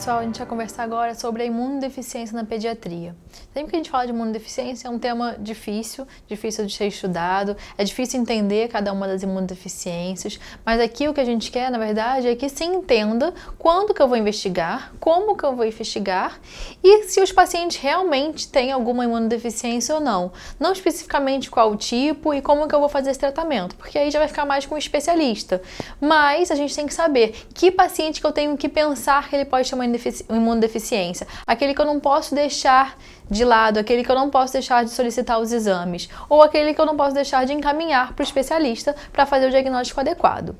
pessoal, a gente vai conversar agora sobre a imunodeficiência na pediatria. Sempre que a gente fala de imunodeficiência é um tema difícil de ser estudado, é difícil entender cada uma das imunodeficiências, mas aqui o que a gente quer, na verdade, é que se entenda quando que eu vou investigar, como que eu vou investigar e se os pacientes realmente têm alguma imunodeficiência ou não. Não especificamente qual o tipo e como que eu vou fazer esse tratamento, porque aí já vai ficar mais com o especialista. Mas a gente tem que saber que paciente que eu tenho que pensar que ele pode ter uma imunodeficiência, aquele que eu não posso deixar de lado, aquele que eu não posso deixar de solicitar os exames, ou aquele que eu não posso deixar de encaminhar para o especialista para fazer o diagnóstico adequado.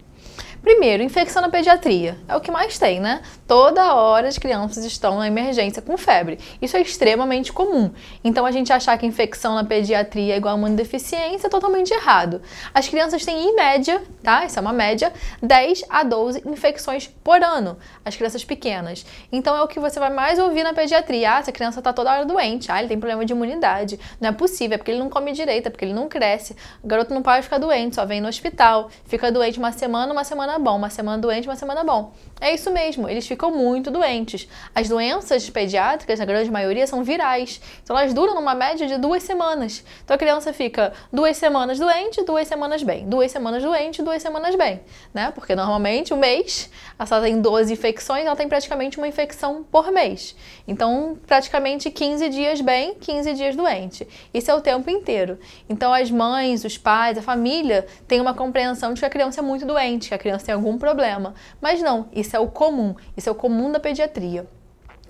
Primeiro, infecção na pediatria. É o que mais tem, né? Toda hora as crianças estão na emergência com febre. Isso é extremamente comum. Então, a gente achar que infecção na pediatria é igual a imunodeficiência é totalmente errado. As crianças têm, em média, tá? Isso é uma média, 10 a 12 infecções por ano. As crianças pequenas. Então, é o que você vai mais ouvir na pediatria. Ah, essa criança está toda hora doente. Ah, ele tem problema de imunidade. Não é possível, é porque ele não come direito, é porque ele não cresce. O garoto não pode ficar doente, só vem no hospital. Fica doente uma semana bom, uma semana doente, uma semana bom. É isso mesmo, eles ficam muito doentes. As doenças pediátricas, na grande maioria, são virais. Então elas duram numa média de 2 semanas. Então a criança fica 2 semanas doente, 2 semanas bem. 2 semanas doente, 2 semanas bem. Né? Porque normalmente, um mês, ela tem 12 infecções, ela tem praticamente uma infecção por mês. Então, praticamente 15 dias bem, 15 dias doente. Isso é o tempo inteiro. Então as mães, os pais, a família tem uma compreensão de que a criança é muito doente, que a criança tem algum problema. Mas não, isso é o comum da pediatria.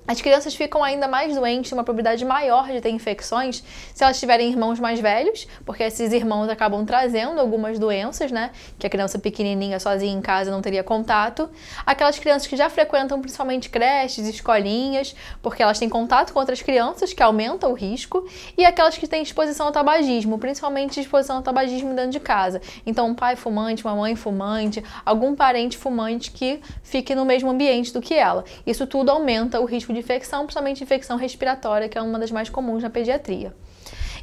As crianças ficam ainda mais doentes, uma probabilidade maior de ter infecções se elas tiverem irmãos mais velhos, porque esses irmãos acabam trazendo algumas doenças, né? Que a criança pequenininha, sozinha em casa, não teria contato. Aquelas crianças que já frequentam principalmente creches, escolinhas, porque elas têm contato com outras crianças, que aumenta o risco. E aquelas que têm exposição ao tabagismo, principalmente exposição ao tabagismo dentro de casa. Então, um pai fumante, uma mãe fumante, algum parente fumante que fique no mesmo ambiente do que ela. Isso tudo aumenta o risco de infecção, principalmente infecção respiratória, que é uma das mais comuns na pediatria.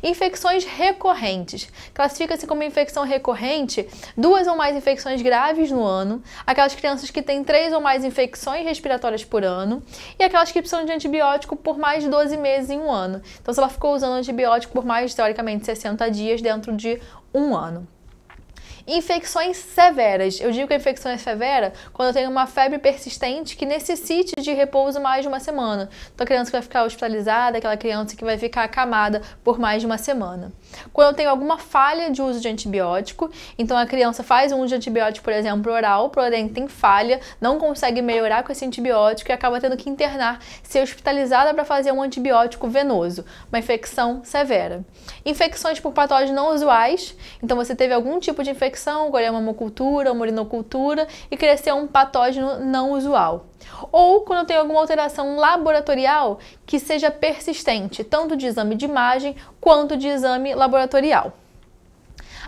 Infecções recorrentes. Classifica-se como infecção recorrente 2 ou mais infecções graves no ano, aquelas crianças que têm 3 ou mais infecções respiratórias por ano e aquelas que precisam de antibiótico por mais de 12 meses em um ano. Então, se ela ficou usando antibiótico por mais, teoricamente, 60 dias dentro de um ano. Infecções severas. Eu digo que a infecção é severa quando eu tenho uma febre persistente que necessite de repouso mais de uma semana. Então, a criança que vai ficar hospitalizada, aquela criança que vai ficar acamada por mais de uma semana. Quando eu tenho alguma falha de uso de antibiótico, então a criança faz um uso de antibiótico, por exemplo, oral, porém tem falha, não consegue melhorar com esse antibiótico e acaba tendo que internar, ser hospitalizada para fazer um antibiótico venoso. Uma infecção severa. Infecções por patógenos não usuais. Então, você teve algum tipo de infecção, colheu uma hemocultura, uma urinocultura e cresceu um patógeno não usual. Ou quando eu tenho alguma alteração laboratorial que seja persistente, tanto de exame de imagem quanto de exame laboratorial.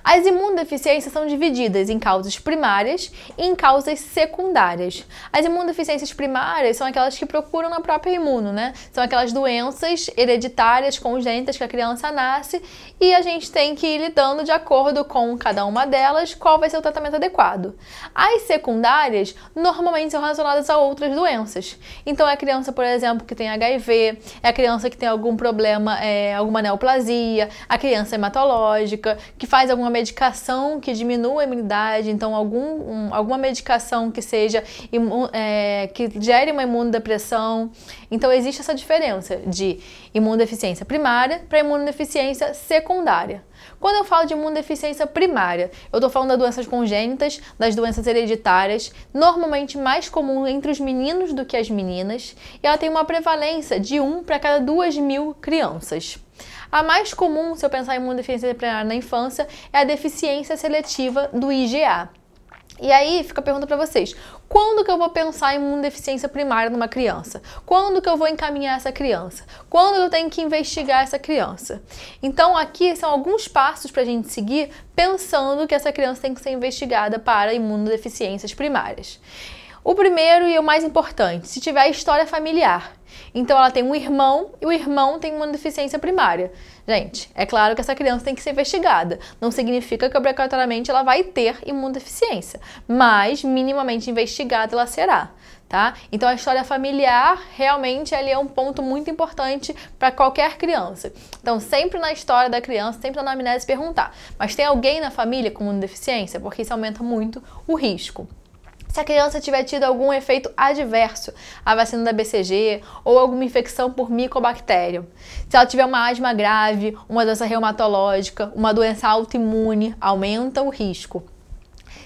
As imunodeficiências são divididas em causas primárias e em causas secundárias. As imunodeficiências primárias são aquelas que procuram na própria imuno, né? São aquelas doenças hereditárias congênitas que a criança nasce e a gente tem que ir lidando de acordo com cada uma delas qual vai ser o tratamento adequado. As secundárias normalmente são relacionadas a outras doenças. Então é a criança, por exemplo, que tem HIV, é a criança que tem algum problema, alguma neoplasia, a criança hematológica, que faz alguma medicação que diminua a imunidade, então alguma medicação que seja que gere uma imunodepressão. Então existe essa diferença de imunodeficiência primária para imunodeficiência secundária. Quando eu falo de imunodeficiência primária, eu estou falando das doenças congênitas, das doenças hereditárias, normalmente mais comum entre os meninos do que as meninas, e ela tem uma prevalência de 1 para cada 2.000 crianças. A mais comum, se eu pensar em imunodeficiência primária na infância, é a deficiência seletiva do IgA. E aí fica a pergunta para vocês, quando que eu vou pensar em imunodeficiência primária numa criança? Quando que eu vou encaminhar essa criança? Quando eu tenho que investigar essa criança? Então aqui são alguns passos para a gente seguir pensando que essa criança tem que ser investigada para imunodeficiências primárias. O primeiro e o mais importante, se tiver história familiar. Então ela tem um irmão e o irmão tem uma deficiência primária. Gente, é claro que essa criança tem que ser investigada. Não significa que obrigatoriamente ela vai ter imunodeficiência, mas minimamente investigada ela será. Tá? Então a história familiar realmente ali é um ponto muito importante para qualquer criança. Então sempre na história da criança, sempre na anamnese perguntar, mas tem alguém na família com imunodeficiência? Porque isso aumenta muito o risco. Se a criança tiver tido algum efeito adverso à vacina da BCG ou alguma infecção por micobactéria, se ela tiver uma asma grave, uma doença reumatológica, uma doença autoimune, aumenta o risco.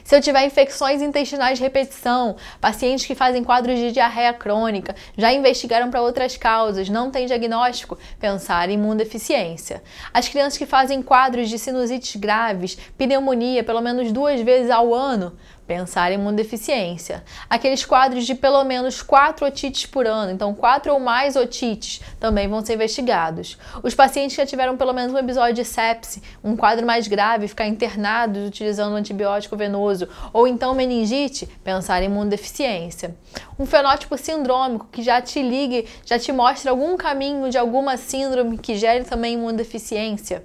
Se eu tiver infecções intestinais de repetição, pacientes que fazem quadros de diarreia crônica, já investigaram para outras causas, não tem diagnóstico, pensar em imunodeficiência. As crianças que fazem quadros de sinusites graves, pneumonia pelo menos 2 vezes ao ano, pensar em imunodeficiência. Aqueles quadros de pelo menos 4 otites por ano, então 4 ou mais otites, também vão ser investigados. Os pacientes que já tiveram pelo menos um episódio de sepse, um quadro mais grave, ficar internados utilizando um antibiótico venoso, ou então meningite, pensar em imunodeficiência. Um fenótipo sindrômico que já te ligue, já te mostra algum caminho de alguma síndrome que gere também imunodeficiência.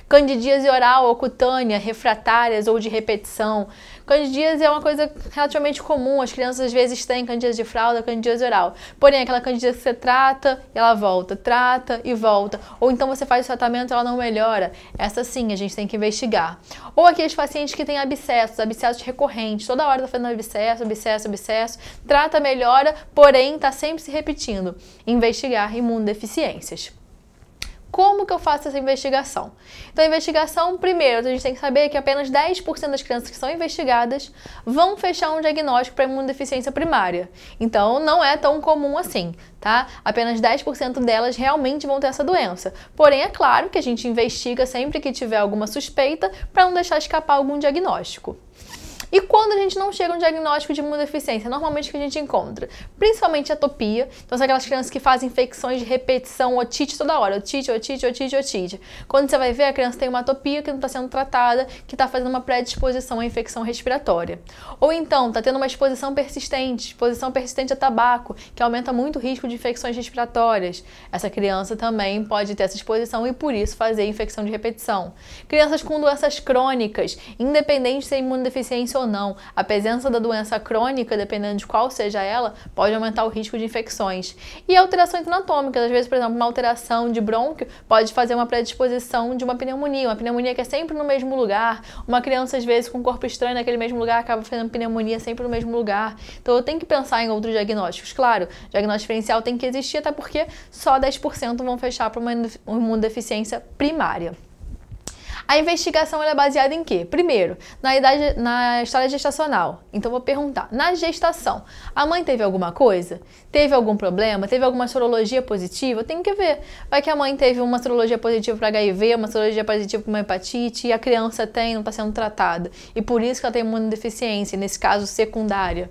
Candidíase oral ou cutânea, refratárias ou de repetição. Candidíase é uma coisa relativamente comum, as crianças às vezes têm candidíase de fralda, candidíase oral. Porém, aquela candidíase que você trata e ela volta, trata e volta. Ou então você faz o tratamento e ela não melhora. Essa sim, a gente tem que investigar. Ou aqueles pacientes que têm abscessos recorrentes, toda hora tá fazendo abscesso, trata, melhora, porém está sempre se repetindo. Investigar imunodeficiências. Como que eu faço essa investigação? Então, a investigação, primeiro, a gente tem que saber que apenas 10% das crianças que são investigadas vão fechar um diagnóstico para imunodeficiência primária. Então, não é tão comum assim, tá? Apenas 10% delas realmente vão ter essa doença. Porém, é claro que a gente investiga sempre que tiver alguma suspeita para não deixar escapar algum diagnóstico. E quando a gente não chega a um diagnóstico de imunodeficiência, normalmente o que a gente encontra? Principalmente atopia, então são aquelas crianças que fazem infecções de repetição, otite toda hora, otite. Quando você vai ver, a criança tem uma atopia que não está sendo tratada, que está fazendo uma predisposição à infecção respiratória. Ou então, está tendo uma exposição persistente a tabaco, que aumenta muito o risco de infecções respiratórias. Essa criança também pode ter essa exposição e por isso fazer infecção de repetição. Crianças com doenças crônicas, independente de ser imunodeficiência ou não, a presença da doença crônica, dependendo de qual seja ela, pode aumentar o risco de infecções. E alterações anatômicas, às vezes, por exemplo, uma alteração de brônquio pode fazer uma predisposição de uma pneumonia que é sempre no mesmo lugar. Uma criança, às vezes, com um corpo estranho naquele mesmo lugar, acaba fazendo pneumonia sempre no mesmo lugar. Então, eu tenho que pensar em outros diagnósticos. Claro, o diagnóstico diferencial tem que existir, até porque só 10% vão fechar para uma imunodeficiência primária. A investigação é baseada em quê? Primeiro, na história gestacional. Então, vou perguntar, na gestação, a mãe teve alguma coisa? Teve algum problema? Teve alguma sorologia positiva? Eu tenho que ver. Vai que a mãe teve uma sorologia positiva para HIV, uma sorologia positiva para uma hepatite, e a criança não está sendo tratada. E por isso que ela tem imunodeficiência, nesse caso secundária.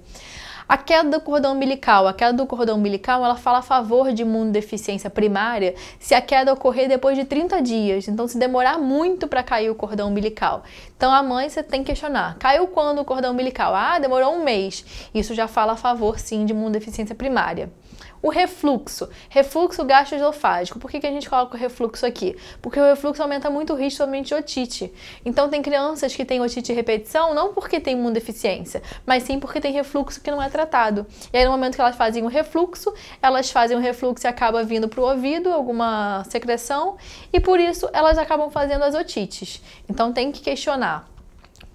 A queda do cordão umbilical. A queda do cordão umbilical, ela fala a favor de imunodeficiência primária se a queda ocorrer depois de 30 dias. Então, se demorar muito para cair o cordão umbilical. Então, a mãe, você tem que questionar. Caiu quando o cordão umbilical? Ah, demorou 1 mês. Isso já fala a favor, sim, de imunodeficiência primária. O refluxo gastroesofágico. Por que a gente coloca o refluxo aqui? Porque o refluxo aumenta muito o risco somente de otite. Então, tem crianças que têm otite de repetição, não porque tem imunodeficiência, mas sim porque tem refluxo que não é tratado. E aí, no momento que elas fazem o refluxo e acaba vindo para o ouvido, alguma secreção, e por isso elas acabam fazendo as otites. Então, tem que questionar.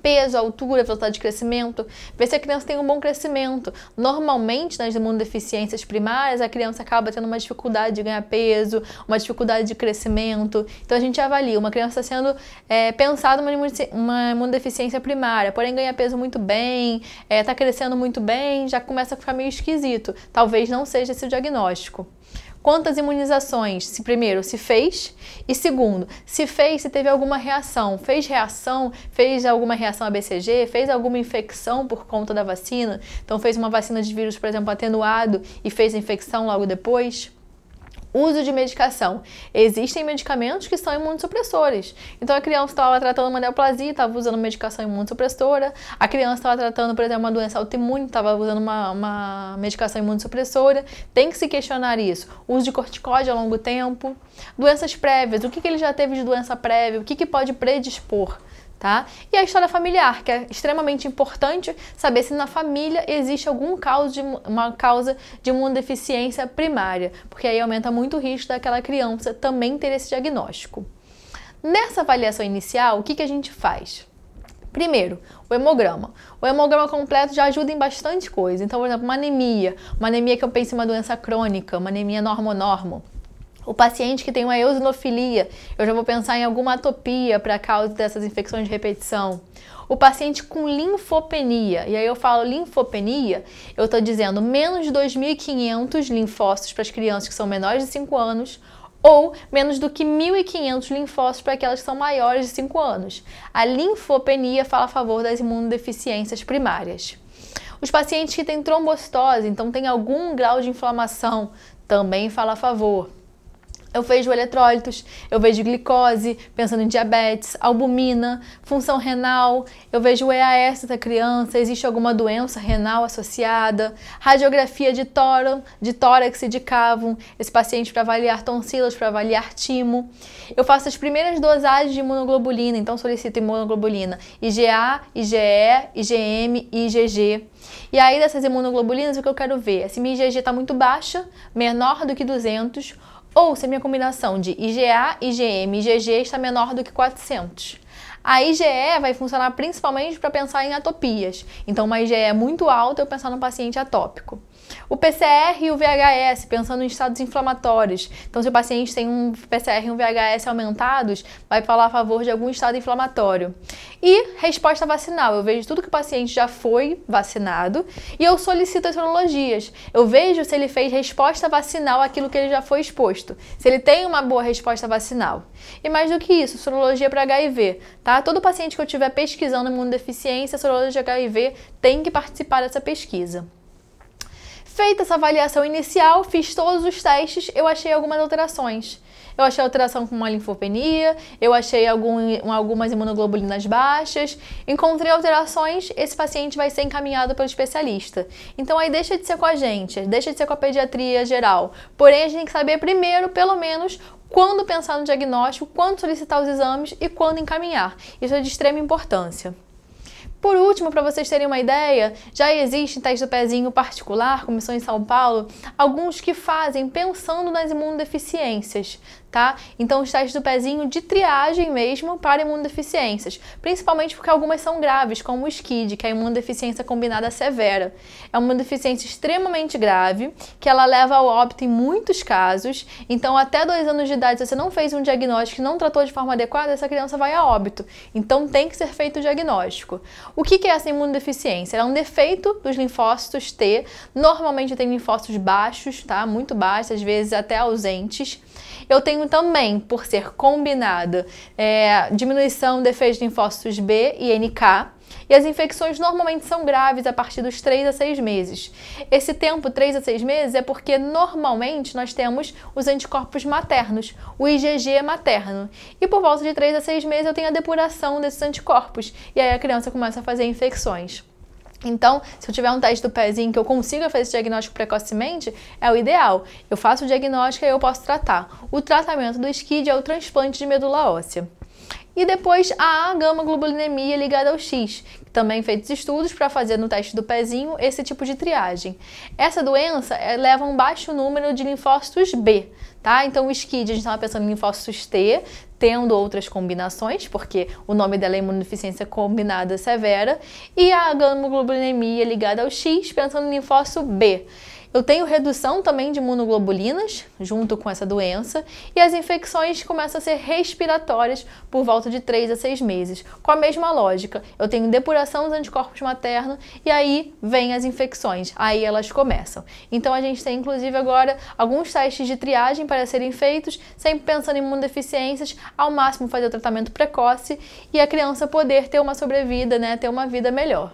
Peso, altura, velocidade de crescimento, ver se a criança tem um bom crescimento. Normalmente, nas imunodeficiências primárias, a criança acaba tendo uma dificuldade de ganhar peso, uma dificuldade de crescimento. Então, a gente avalia. Uma criança está sendo pensada uma imunodeficiência primária, porém ganha peso muito bem, está crescendo muito bem, já começa a ficar meio esquisito. Talvez não seja esse o diagnóstico. Quantas imunizações? Primeiro, se fez. E segundo, se teve alguma reação. Fez alguma reação a BCG? Fez alguma infecção por conta da vacina? Então, fez uma vacina de vírus, por exemplo, atenuado e fez a infecção logo depois? Uso de medicação. Existem medicamentos que são imunossupressores. Então a criança estava tratando uma neoplasia, estava usando medicação imunossupressora. A criança estava tratando, por exemplo, uma doença autoimune, estava usando uma medicação imunossupressora. Tem que se questionar isso. Uso de corticóide a longo tempo. Doenças prévias. O que ele já teve de doença prévia? O que pode predispor? Tá? E a história familiar, que é extremamente importante saber se na família existe uma causa de imunodeficiência primária, porque aí aumenta muito o risco daquela criança também ter esse diagnóstico. Nessa avaliação inicial, o que a gente faz? Primeiro, o hemograma. O hemograma completo já ajuda em bastante coisa. Então, por exemplo, uma anemia que eu penso em uma doença crônica, uma anemia normo-normo. O paciente que tem uma eosinofilia, eu já vou pensar em alguma atopia para causa dessas infecções de repetição. O paciente com linfopenia, e aí eu falo linfopenia, eu estou dizendo menos de 2.500 linfócitos para as crianças que são menores de 5 anos, ou menos do que 1.500 linfócitos para aquelas que são maiores de 5 anos. A linfopenia fala a favor das imunodeficiências primárias. Os pacientes que têm trombocitose, então tem algum grau de inflamação, também fala a favor. Eu vejo eletrólitos, eu vejo glicose, pensando em diabetes, albumina, função renal, eu vejo o EAS da criança, existe alguma doença renal associada, radiografia de tórax e de cávum, esse paciente para avaliar tonsilas, para avaliar timo. Eu faço as primeiras dosagens de imunoglobulina, então solicito imunoglobulina IgA, IgE, IgM e IgG. E aí dessas imunoglobulinas o que eu quero ver é se minha IgG está muito baixa, menor do que 200, ou se a minha combinação de IgA, IgM e IgG está menor do que 400. A IgE vai funcionar principalmente para pensar em atopias. Então, uma IgE muito alta, eu pensar num paciente atópico. O PCR e o VHS, pensando em estados inflamatórios. Então, se o paciente tem um PCR e um VHS aumentados, vai falar a favor de algum estado inflamatório. E resposta vacinal. Eu vejo tudo que o paciente já foi vacinado e eu solicito as sorologias. Eu vejo se ele fez resposta vacinal àquilo que ele já foi exposto. Se ele tem uma boa resposta vacinal. E mais do que isso, sorologia para HIV. Tá? Todo paciente que eu estiver pesquisando imunodeficiência, sorologia de HIV tem que participar dessa pesquisa. Feita essa avaliação inicial, fiz todos os testes, eu achei algumas alterações. Eu achei alteração com uma linfopenia, eu achei algumas imunoglobulinas baixas, encontrei alterações, esse paciente vai ser encaminhado pelo especialista. Então aí deixa de ser com a gente, deixa de ser com a pediatria geral. Porém, a gente tem que saber primeiro, pelo menos, quando pensar no diagnóstico, quando solicitar os exames e quando encaminhar. Isso é de extrema importância. Por último, para vocês terem uma ideia, já existe em teste do pezinho particular, começou em São Paulo, alguns que fazem pensando nas imunodeficiências, tá? Então, os testes do pezinho de triagem mesmo para imunodeficiências, principalmente porque algumas são graves, como o SCID, que é a imunodeficiência combinada severa. É uma deficiência extremamente grave, que ela leva ao óbito em muitos casos, então até 2 anos de idade, se você não fez um diagnóstico e não tratou de forma adequada, essa criança vai a óbito. Então, tem que ser feito o diagnóstico. O que é essa imunodeficiência? Ela é um defeito dos linfócitos T, normalmente tem linfócitos baixos, tá? Muito baixos, às vezes até ausentes. Eu tenho também, por ser combinada, diminuição de efeitos de linfócitos B e NK, e as infecções normalmente são graves a partir dos 3 a 6 meses. Esse tempo, 3 a 6 meses, é porque normalmente nós temos os anticorpos maternos, o IgG materno. E por volta de 3 a 6 meses eu tenho a depuração desses anticorpos, e aí a criança começa a fazer infecções. Então, se eu tiver um teste do pezinho que eu consiga fazer esse diagnóstico precocemente, é o ideal. Eu faço o diagnóstico e eu posso tratar. O tratamento do SCID é o transplante de medula óssea. E depois a gama-globulinemia ligada ao X, também feitos estudos para fazer no teste do pezinho esse tipo de triagem. Essa doença leva a um baixo número de linfócitos B, tá? Então o SCID, a gente estava pensando em linfócitos T, tendo outras combinações, porque o nome dela é imunodeficiência combinada severa, e a gama-globulinemia ligada ao X, pensando em linfócito B. Eu tenho redução também de imunoglobulinas junto com essa doença e as infecções começam a ser respiratórias por volta de 3 a 6 meses. Com a mesma lógica, eu tenho depuração dos anticorpos maternos e aí vem as infecções, aí elas começam. Então a gente tem inclusive agora alguns testes de triagem para serem feitos, sempre pensando em imunodeficiências, ao máximo fazer o tratamento precoce e a criança poder ter uma sobrevida, né, ter uma vida melhor.